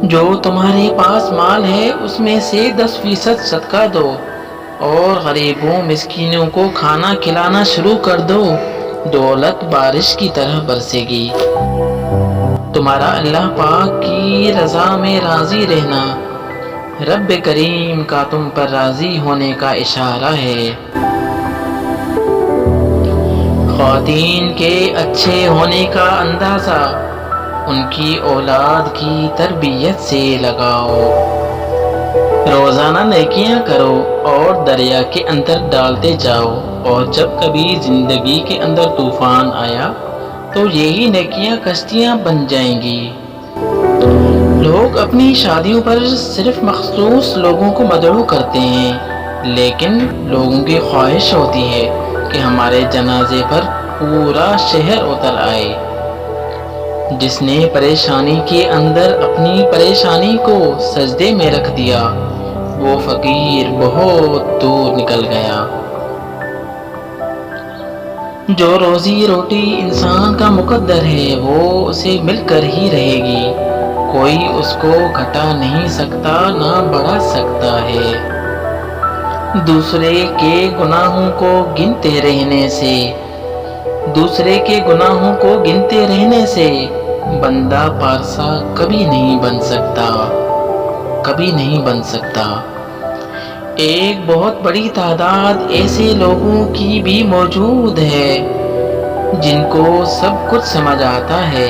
جو تمہارے پاس مال ہے اس میں سے 10% صدقہ دو اور غریبوں مسکینوں کو کھانا کھلانا شروع کر دو، دولت بارش کی طرح برسے گی۔ تمہارا اللہ پاک کی رضا میں راضی رہنا رب کریم کا تم پر راضی ہونے کا اشارہ ہے۔ خواتین کے اچھے ہونے کا اندازہ ان کی اولاد کی تربیت سے لگاؤ۔ روزانہ نیکیاں کرو اور دریا کے اندر ڈالتے جاؤ، اور جب کبھی زندگی کے اندر طوفان آیا تو یہی نیکیاں کشتیاں بن جائیں گی۔ لوگ اپنی شادیوں پر صرف مخصوص لوگوں کو مدعو کرتے ہیں، لیکن لوگوں کی خواہش ہوتی ہے کہ ہمارے جنازے پر پورا شہر اتر آئے۔ جس نے پریشانی کے اندر اپنی پریشانی کو سجدے میں رکھ دیا، وہ فقیر بہت دور نکل گیا۔ جو روزی روٹی انسان کا مقدر ہے وہ اسے مل کر ہی رہے گی، کوئی اس کو گھٹا نہیں سکتا نہ بڑھا سکتا ہے۔ دوسرے کے گناہوں کو گنتے رہنے سے بندہ پارسا کبھی نہیں بن سکتا۔ ایک بہت بڑی تعداد ایسے لوگوں کی بھی موجود ہے جن کو سب کچھ سمجھ آتا ہے،